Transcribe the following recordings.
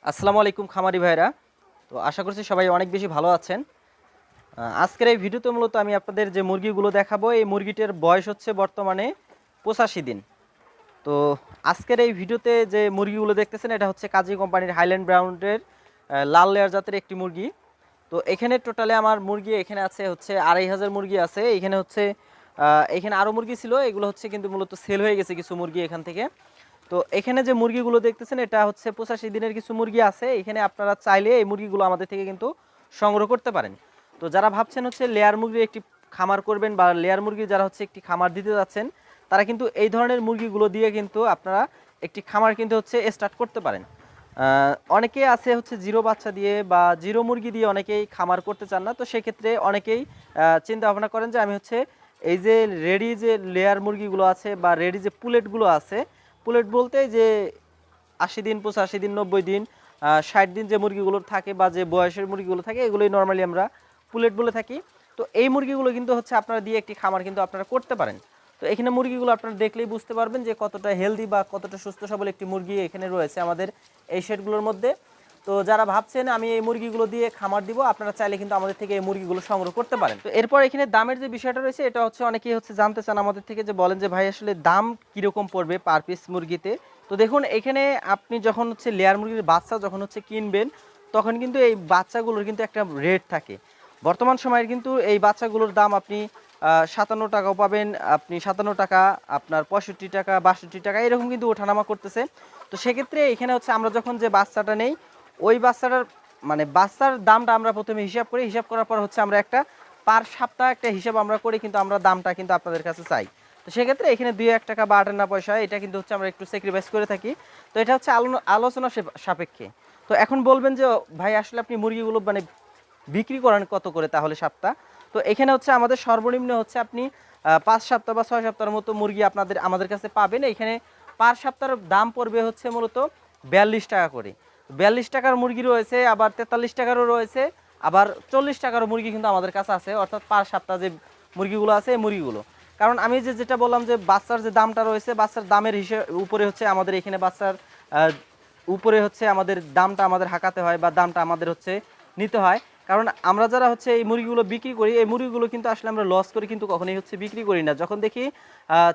আসসালামু আলাইকুম খামারি ভাইরা। তো আশা করছি সবাই অনেক বেশি ভালো আছেন। আজকের এই ভিডিওতে মূলত আমি আপনাদের যে মুরগিগুলো দেখাবো, এই মুরগিটার বয়স হচ্ছে বর্তমানে 85 দিন। তো আজকের এই ভিডিওতে যে মুরগিগুলো দেখতেছেন, এটা হচ্ছে কাজী কোম্পানির হাইল্যান্ড ব্রাউনের লাল লেয়ার জাতের একটি মুরগি। তো এখানে টোটালে আমার মুরগি এখানে আছে হচ্ছে 2500 মুরগি আছে। এখানে হচ্ছে এখানে আরও মুরগি ছিল, এগুলো হচ্ছে কিন্তু মূলত সেল হয়ে গেছে কিছু মুরগি এখান থেকে। তো এখানে যে মুরগিগুলো দেখতেছেন, এটা হচ্ছে 85 দিনের কিছু মুরগি আছে এখানে। আপনারা চাইলে এই মুরগিগুলো আমাদের থেকে কিন্তু সংগ্রহ করতে পারেন। তো যারা ভাবছেন হচ্ছে লেয়ার মুরগির একটি খামার করবেন বা লেয়ার মুরগি যারা হচ্ছে একটি খামার দিতে যাচ্ছেন, তারা কিন্তু এই ধরনের মুরগিগুলো দিয়ে কিন্তু আপনারা একটি খামার কিন্তু হচ্ছে স্টার্ট করতে পারেন। অনেকে আছে হচ্ছে জিরো বাচ্চা দিয়ে বা জিরো মুরগি দিয়ে অনেকেই খামার করতে চান না। তো সেক্ষেত্রে অনেকেই চিন্তা ভাবনা করেন যে আমি হচ্ছে এই যে রেডি যে লেয়ার মুরগিগুলো আছে বা রেডি যে পুলেটগুলো আছে, পুলেট বলতে যে 80 দিন 85 দিন 90 দিন 60 দিন যে মুরগিগুলো থাকে বা যে বয়সের মুরগিগুলো থাকে, এগুলোই নর্মালি আমরা পুলেট বলে থাকি। তো এই মুরগিগুলো কিন্তু হচ্ছে আপনারা দিয়ে একটি খামার কিন্তু আপনারা করতে পারেন। তো এখানে মুরগিগুলো আপনারা দেখলেই বুঝতে পারবেন যে কতটা হেলদি বা কতটা সুস্থ সবল একটি মুরগি এখানে রয়েছে আমাদের এই শেডগুলোর মধ্যে। তো যারা ভাবছেন আমি এই মুরগিগুলো দিয়ে খামার দিব, আপনারা চাইলে কিন্তু আমাদের থেকে এই মুরগিগুলো সংগ্রহ করতে পারেন। তো এরপর এখানে দামের যে বিষয়টা রয়েছে, এটা হচ্ছে অনেকেই হচ্ছে জানতে চান আমাদের থেকে, যে বলেন যে ভাই আসলে দাম কীরকম পড়বে পার পিস মুরগিতে। তো দেখুন, এখানে আপনি যখন হচ্ছে লেয়ার মুরগির বাচ্চা যখন হচ্ছে কিনবেন, তখন কিন্তু এই বাচ্চাগুলোর কিন্তু একটা রেট থাকে। বর্তমান সময়ের কিন্তু এই বাচ্চাগুলোর দাম আপনি 57 টাকাও পাবেন, আপনি 57 টাকা, আপনার 65 টাকা, 62 টাকা এরকম কিন্তু ওঠানামা করতেছে। তো সেক্ষেত্রে এখানে হচ্ছে আমরা যখন যে বাচ্চাটা নেই, ওই বাচ্চাটার মানে বাচ্চার দামটা আমরা প্রথমে হিসাব করি। হিসাব করার পর হচ্ছে আমরা একটা পার সপ্তাহ একটা হিসাব আমরা করি, কিন্তু আমরা দামটা কিন্তু আপনাদের কাছে চাই। তো সেক্ষেত্রে এখানে 2-1 টাকা বা 8 আনা পয়সা এটা কিন্তু হচ্ছে আমরা একটু স্যাক্রিফাইস করে থাকি। তো এটা হচ্ছে আলোচনা সাপেক্ষে। তো এখন বলবেন যে ভাই আসলে আপনি মুরগিগুলো মানে বিক্রি করেন কত করে তাহলে সপ্তাহ? তো এখানে হচ্ছে আমাদের সর্বনিম্ন হচ্ছে আপনি 5 সপ্তাহ বা 6 সপ্তাহের মতো মুরগি আমাদের কাছে পাবেন। এখানে পার সপ্তাহের দাম পড়বে হচ্ছে মূলত 42 টাকা করে। 42 টাকার মুরগি রয়েছে, আবার 43 টাকারও রয়েছে, আবার 40 টাকারও মুরগি কিন্তু আমাদের কাছে আছে। অর্থাৎ পার সপ্তাহ যে মুরগিগুলো আছে এই মুরগিগুলো, কারণ আমি যেটা বললাম যে বাচ্চার যে দামটা রয়েছে, বাচ্চার দামের হিসেবে উপরে হচ্ছে আমাদের এখানে বাচ্চার উপরে হচ্ছে আমাদের দামটা আমাদের হাঁকাতে হয় বা দামটা আমাদের হচ্ছে নিতে হয়। কারণ আমরা যারা হচ্ছে এই মুরগিগুলো বিক্রি করি, এই মুরগিগুলো কিন্তু আসলে আমরা লস করে কিন্তু কখনোই হচ্ছে বিক্রি করি না। যখন দেখি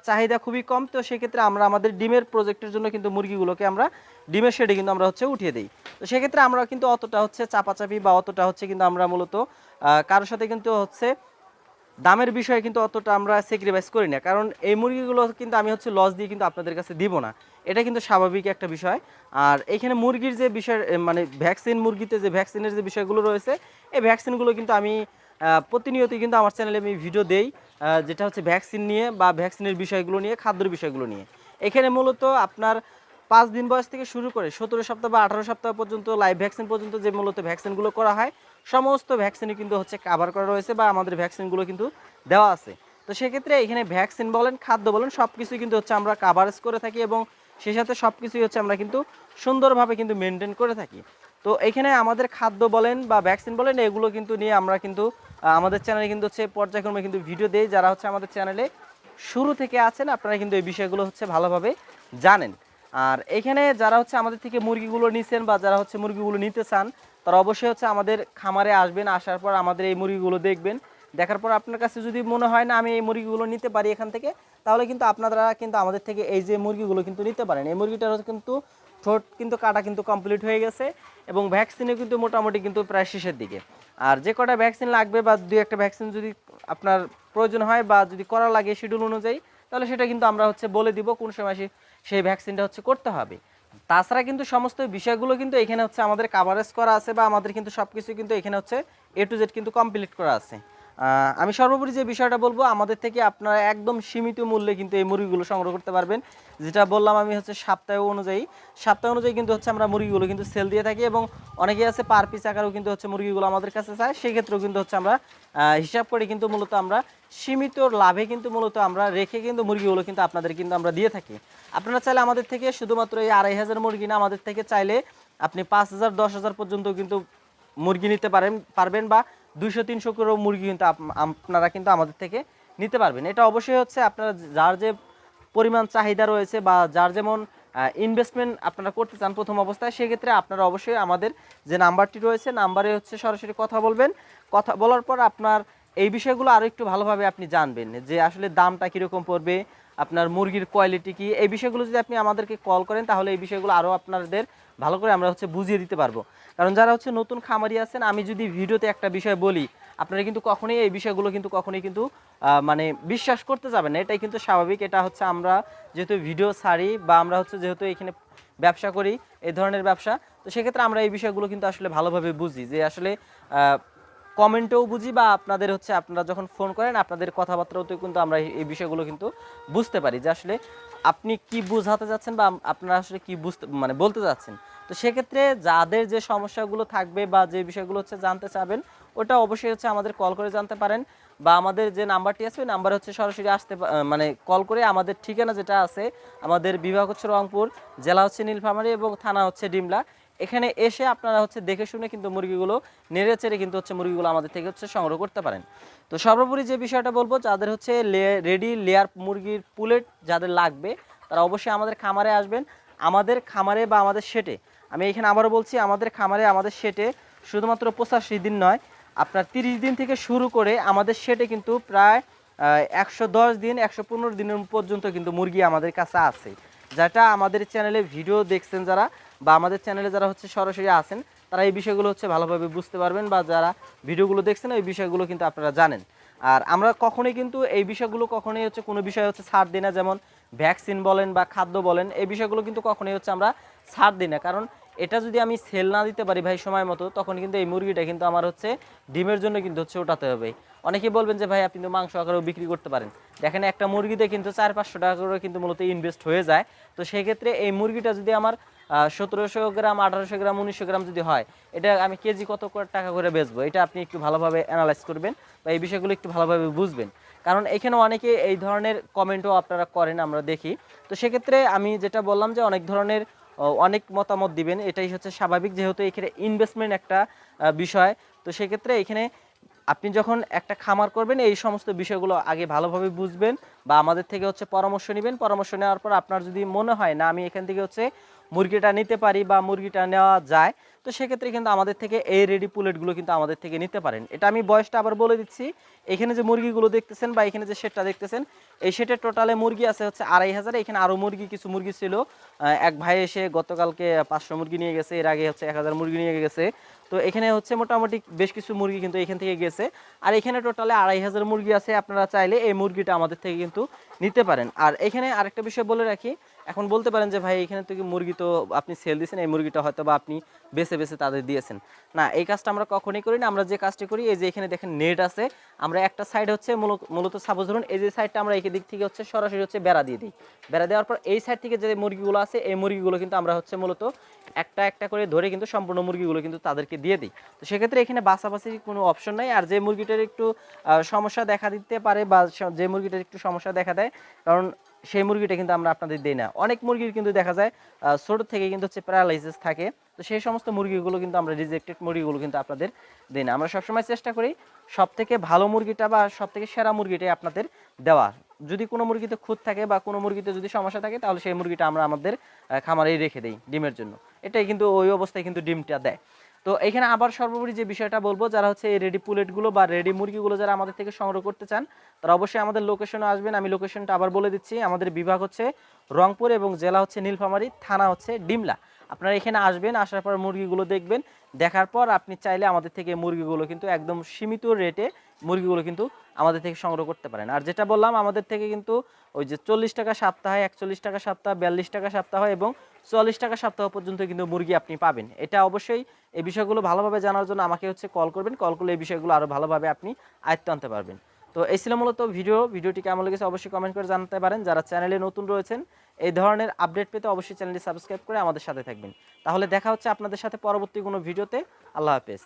চাহিদা খুবই কম, তো সেক্ষেত্রে আমরা আমাদের ডিমের প্রজেক্টের জন্য কিন্তু মুরগিগুলোকে আমরা ডিমের শেডে কিন্তু আমরা হচ্ছে উঠিয়ে দিই। তো সেক্ষেত্রে আমরা কিন্তু অতটা হচ্ছে চাপাচাপি বা অতটা হচ্ছে কিন্তু আমরা মূলত কারোর সাথে কিন্তু হচ্ছে দামের বিষয়ে কিন্তু অতটা আমরা স্যাক্রিফাইস করি না। কারণ এই মুরগিগুলো কিন্তু আমি হচ্ছে লস দিয়ে কিন্তু আপনাদের কাছে দিব না, এটা কিন্তু স্বাভাবিক একটা বিষয়। আর এখানে মুরগির যে বিষয় মানে ভ্যাকসিন, মুরগিতে যে ভ্যাকসিনের যে বিষয়গুলো রয়েছে, এই ভ্যাকসিনগুলো কিন্তু আমি প্রতিনিয়তই কিন্তু আমার চ্যানেলে আমি ভিডিও দেই, যেটা হচ্ছে ভ্যাকসিন নিয়ে বা ভ্যাকসিনের বিষয়গুলো নিয়ে, খাদ্যের বিষয়গুলো নিয়ে। এখানে মূলত আপনার 5 দিন বয়স থেকে শুরু করে 17 সপ্তাহ বা 18 সপ্তাহ পর্যন্ত লাইভ ভ্যাকসিন পর্যন্ত যে মূলত ভ্যাকসিনগুলো করা হয়, সমস্ত ভ্যাকসিনই কিন্তু হচ্ছে কভার করা রয়েছে বা আমাদের ভ্যাকসিনগুলো কিন্তু দেওয়া আছে। তো সেক্ষেত্রে এখানে ভ্যাকসিন বলেন, খাদ্য বলেন, সব কিছুই কিন্তু হচ্ছে আমরা কাভারেজ করে থাকি এবং সেই সাথে সব কিছুই হচ্ছে আমরা কিন্তু সুন্দরভাবে কিন্তু মেনটেন করে থাকি। তো এখানে আমাদের খাদ্য বলেন বা ভ্যাকসিন বলেন, এগুলো কিন্তু নিয়ে আমরা কিন্তু আমাদের চ্যানেলে কিন্তু হচ্ছে পর্যায়ক্রমে কিন্তু ভিডিও দেই। যারা হচ্ছে আমাদের চ্যানেলে শুরু থেকে আছেন, আপনারা কিন্তু এই বিষয়গুলো হচ্ছে ভালোভাবে জানেন। আর এখানে যারা হচ্ছে আমাদের থেকে মুরগিগুলো নিছেন বা যারা হচ্ছে মুরগিগুলো নিতে চান, তারা অবশ্যই হচ্ছে আমাদের খামারে আসবেন। আসার পর আমাদের এই মুরগিগুলো দেখবেন, দেখার পর আপনার কাছে যদি মনে হয় না আমি এই মুরগিগুলো নিতে পারি এখান থেকে, তাহলে কিন্তু আপনারা কিন্তু আমাদের থেকে এই যে মুরগিগুলো কিন্তু নিতে পারেন। এই মুরগিটার কিন্তু ঠোঁট কিন্তু কাটা কিন্তু কমপ্লিট হয়ে গেছে এবং ভ্যাকসিনও কিন্তু মোটামুটি কিন্তু প্রায় শেষের দিকে। আর যে কটা ভ্যাকসিন লাগবে বা 2-1টা ভ্যাকসিন যদি আপনার প্রয়োজন হয় বা যদি করা লাগে শিডিউল অনুযায়ী, তাহলে সেটা কিন্তু আমরা হচ্ছে বলে দিব কোন সময় সেই ভ্যাকসিনটা হচ্ছে করতে হবে। তাছাড়া কিন্তু সমস্ত বিষয়গুলো কিন্তু এখানে হচ্ছে আমাদের কাভারেজ করা আছে বা আমাদের কিন্তু সব কিছু কিন্তু এখানে হচ্ছে A to Z কিন্তু কমপ্লিট করা আছে। আমি সর্বোপরি যে বিষয়টা বলবো, আমাদের থেকে আপনারা একদম সীমিত মূল্যে কিন্তু এই মুরগিগুলো সংগ্রহ করতে পারবেন। যেটা বললাম আমি হচ্ছে সপ্তাহ অনুযায়ী কিন্তু হচ্ছে আমরা মুরগিগুলো কিন্তু সেল দিয়ে থাকি এবং অনেকেই আছে পার পিস আকারেও কিন্তু হচ্ছে মুরগিগুলো আমাদের কাছে চায়। সেক্ষেত্রেও কিন্তু হচ্ছে আমরা হিসাব করে কিন্তু মূলত আমরা সীমিত লাভে কিন্তু মূলত আমরা রেখে কিন্তু মুরগিগুলো কিন্তু আপনাদের কিন্তু আমরা দিয়ে থাকি। আপনারা চাইলে আমাদের থেকে শুধুমাত্র এই 2500 মুরগি না, আমাদের থেকে চাইলে আপনি 5000 10,000 পর্যন্ত কিন্তু মুরগি নিতে পারবেন বা 200-300 করে মুরগি কিন্তু আপনারা কিন্তু আমাদের থেকে নিতে পারবেন। এটা অবশ্যই হচ্ছে আপনারা যার যে পরিমাণ চাহিদা রয়েছে বা যার যেমন ইনভেস্টমেন্ট আপনারা করতে চান প্রথম অবস্থায়, সেক্ষেত্রে আপনারা অবশ্যই আমাদের যে নাম্বারটি রয়েছে নাম্বারে হচ্ছে সরাসরি কথা বলবেন। কথা বলার পর আপনার এই বিষয়গুলো আরও একটু ভালোভাবে আপনি জানবেন যে আসলে দামটা কীরকম পড়বে, আপনার মুরগির কোয়ালিটি কী, এই বিষয়গুলো যদি আপনি আমাদেরকে কল করেন তাহলে এই বিষয়গুলো আরও আপনাদের ভালো করে আমরা হচ্ছে বুঝিয়ে দিতে পারবো। কারণ যারা হচ্ছে নতুন খামারি আছেন, আমি যদি ভিডিওতে একটা বিষয় বলি আপনারা কিন্তু কখনোই এই বিষয়গুলো কিন্তু কখনোই কিন্তু মানে বিশ্বাস করতে যাবেন না, এটাই কিন্তু স্বাভাবিক। এটা হচ্ছে আমরা যেহেতু ভিডিও ছাড়ি বা আমরা হচ্ছে যেহেতু এখানে ব্যবসা করি এই ধরনের ব্যবসা, তো সেক্ষেত্রে আমরা এই বিষয়গুলো কিন্তু আসলে ভালোভাবে বুঝি, যে আসলে কমেন্টেও বুঝি বা আপনাদের হচ্ছে আপনারা যখন ফোন করেন আপনাদের কথাবার্তাতেও কিন্তু আমরা এই বিষয়গুলো কিন্তু বুঝতে পারি যে আসলে আপনি কি বোঝাতে যাচ্ছেন বা আপনারা আসলে কি বুঝতে মানে বলতে যাচ্ছেন। তো সেক্ষেত্রে যাদের যে সমস্যাগুলো থাকবে বা যে বিষয়গুলো হচ্ছে জানতে চাবেন ওটা অবশ্যই হচ্ছে আমাদের কল করে জানতে পারেন, বা আমাদের যে নাম্বারটি আছে ওই নাম্বার হচ্ছে সরাসরি মানে কল করে আমাদের ঠিকানা যেটা আছে, আমাদের বিভাগ হচ্ছে রংপুর, জেলা হচ্ছে নীলফামারী এবং থানা হচ্ছে ডিমলা। এখানে এসে আপনারা হচ্ছে দেখে শুনে কিন্তু মুরগিগুলো নেড়ে চেড়ে কিন্তু হচ্ছে মুরগিগুলো আমাদের থেকে হচ্ছে সংগ্রহ করতে পারেন। তো সর্বোপরি যে বিষয়টা বলবো, যাদের হচ্ছে রেডি লেয়ার মুরগির পুলেট যাদের লাগবে তারা অবশ্যই আমাদের খামারে আসবেন। আমাদের খামারে বা আমাদের শেটে, আমি এখানে আবারও বলছি, আমাদের খামারে আমাদের শেটে শুধুমাত্র 85 দিন নয়, আপনার 30 দিন থেকে শুরু করে আমাদের শেটে কিন্তু প্রায় 110 দিন 115 দিনের পর্যন্ত কিন্তু মুরগি আমাদের কাছে আছে। যেটা আমাদের চ্যানেলে ভিডিও দেখছেন যারা বা আমাদের চ্যানেলে যারা হচ্ছে সরাসরি আছেন তারা এই বিষয়গুলো হচ্ছে ভালোভাবে বুঝতে পারবেন, বা যারা ভিডিওগুলো দেখছেন এই বিষয়গুলো কিন্তু আপনারা জানেন। আর আমরা কখনোই কিন্তু এই বিষয়গুলো কখনোই হচ্ছে কোনো বিষয় হচ্ছে ছাড় দিই না, যেমন ভ্যাকসিন বলেন বা খাদ্য বলেন, এই বিষয়গুলো কিন্তু কখনোই হচ্ছে আমরা ছাড় দিই না। কারণ এটা যদি আমি সেল না দিতে পারি ভাই সময় মতো, তখন কিন্তু এই মুরগিটা কিন্তু আমার হচ্ছে ডিমের জন্য কিন্তু হচ্ছে ওঠাতে হবে। অনেকেই বলবেন যে ভাই আপনি তো মাংস আকারেও বিক্রি করতে পারেন, দেখেন একটা মুরগিতে কিন্তু 400-500 টাকা করে কিন্তু মূলত ইনভেস্ট হয়ে যায়। তো সেক্ষেত্রে এই মুরগিটা যদি আমার 1700 গ্রাম 1800 গ্রাম 1900 গ্রাম যদি হয়, এটা আমি কেজি কত টাকা করে বেচবো, এটা আপনি একটু ভালোভাবে অ্যানালাইজ করবেন বা এই বিষয়গুলো একটু ভালোভাবে বুঝবেন। কারণ এখানে অনেকে এই ধরনের কমেন্টও আপনারা করেন, আমরা দেখি। তো সেক্ষেত্রে আমি যেটা বললাম যে অনেক ধরনের অনেক মতামত দিবেন, এটাই হচ্ছে স্বাভাবিক, যেহেতু এখানে ইনভেস্টমেন্ট একটা বিষয়। তো সেক্ষেত্রে এখানে আপনি যখন একটা খামার করবেন এই সমস্ত বিষয়গুলো আগে ভালোভাবে বুঝবেন বা আমাদের থেকে হচ্ছে পরামর্শ নেবেন। পরামর্শ নেওয়ার পর আপনার যদি মনে হয় না আমি এখান থেকে হচ্ছে মুরগিটা নিতে পারি বা মুরগিটা নেওয়া যায়, তো সেক্ষেত্রে কিন্তু আমাদের থেকে এই রেডি পুলেটগুলো কিন্তু আমাদের থেকে নিতে পারেন। এটা আমি বয়সটা আবার বলে দিচ্ছি, এখানে যে মুরগিগুলো দেখতেছেন বা এখানে যে শেডটা দেখতেছেন, এই শেডের টোটালে মুরগি আছে হচ্ছে 2500। এখানে আরও কিছু মুরগি ছিল, এক ভাই এসে গতকালকে 500 মুরগি নিয়ে গেছে, এর আগে হচ্ছে 1000 মুরগি নিয়ে গেছে। তো এখানে হচ্ছে মোটামুটি বেশ কিছু মুরগি কিন্তু এখান থেকে গেছে, আর এখানে টোটালে 2500 মুরগি আছে। আপনারা চাইলে এই মুরগিটা আমাদের থেকে কিন্তু নিতে পারেন। আর এখানে আরেকটা বিষয় বলে রাখি, এখন বলতে পারেন যে ভাই এখানে থেকে মুরগি তো আপনি সেল দিয়েছেন, এই মুরগিটা হয়তো বা আপনি বেছে বেছে তাদের দিয়েছেন। না, এই কাজটা আমরা কখনোই করি না। আমরা যে কাজটি করি, এই যে এখানে দেখেন নেট আছে, আমরা একটা সাইড হচ্ছে মূলত সাপোজ ধরুন এই যে সাইডটা আমরা এই দিক থেকে হচ্ছে সরাসরি হচ্ছে বেড়া দিয়ে দিই। বেড়া দেওয়ার পর এই সাইড থেকে যে মুরগিগুলো আছে এই মুরগিগুলো কিন্তু আমরা হচ্ছে মূলত একটা একটা করে ধরে কিন্তু সম্পূর্ণ মুরগিগুলো কিন্তু তাদেরকে দিয়ে দিই। তো সেক্ষেত্রে এখানে বাছাবাছির কোনো অপশন নাই। আর যে মুরগিটার একটু সমস্যা দেখা দিতে পারে বা যে মুরগিটার একটু সমস্যা দেখা দেয়, কারণ সেই মুরগিটা কিন্তু আমরা আপনাদের দিই না। অনেক মুরগির কিন্তু দেখা যায় ছোট থেকে কিন্তু হচ্ছে প্যারালাইসিস থাকে, তো সেই সমস্ত মুরগিগুলো কিন্তু আমরা রিজেক্টেড মুরগিগুলো কিন্তু আপনাদের দিই না। আমরা সবসময় চেষ্টা করি সব থেকে ভালো মুরগিটা বা সব থেকে সেরা মুরগিটাই আপনাদের দেওয়া। যদি কোনো মুরগিতে খুঁত থাকে বা কোনো মুরগিতে যদি সমস্যা থাকে তাহলে সেই মুরগিটা আমরা আমাদের খামারেই রেখে দিই ডিমের জন্য, এটাই কিন্তু ওই অবস্থায় কিন্তু ডিমটা দেয়। তো এখানে আবার সর্বোপরি যে বিষয়টা বলবো, যারা হচ্ছে এই রেডি পুলেটগুলো বা রেডি মুরগিগুলো যারা আমাদের থেকে সংগ্রহ করতে চান তারা অবশ্যই আমাদের লোকেশনে আসবেন। আমি লোকেশনটা আবার বলে দিচ্ছি, আমাদের বিভাগ হচ্ছে রংপুর এবং জেলা হচ্ছে নীলফামারী, থানা হচ্ছে ডিমলা। আপনারা এখানে আসবেন, আসার পর মুরগিগুলো দেখবেন, দেখার পর আপনি চাইলে আমাদের থেকে মুরগিগুলো কিন্তু একদম সীমিত রেটে মুরগিগুলো কিন্তু আমাদের থেকে সংগ্রহ করতে পারেন। আর যেটা বললাম আমাদের থেকে কিন্তু ওই যে 40 টাকা সপ্তাহে, 41 টাকা সপ্তাহ, 42 টাকা সপ্তাহ এবং 44 টাকা সপ্তাহ পর্যন্ত কিন্তু মুরগি আপনি পাবেন। এটা অবশ্যই এই বিষয়গুলো ভালোভাবে জানার জন্য আমাকে হচ্ছে কল করবেন, কল করলে এই বিষয়গুলো আরও ভালোভাবে আপনি আয়ত্ত আনতে পারবেন। তো এই ছিল মূলত ভিডিওটি কেমন লেগেছে অবশ্যই কমেন্ট করে জানাতে পারেন। যারা চ্যানেলে নতুন রয়েছেন এই ধরনের আপডেট পেতে অবশ্যই চ্যানেলটি সাবস্ক্রাইব করে আমাদের সাথে থাকবেন। তাহলে দেখা হচ্ছে আপনাদের সাথে পরবর্তী কোনো ভিডিওতে। আল্লাহ হাফেজ।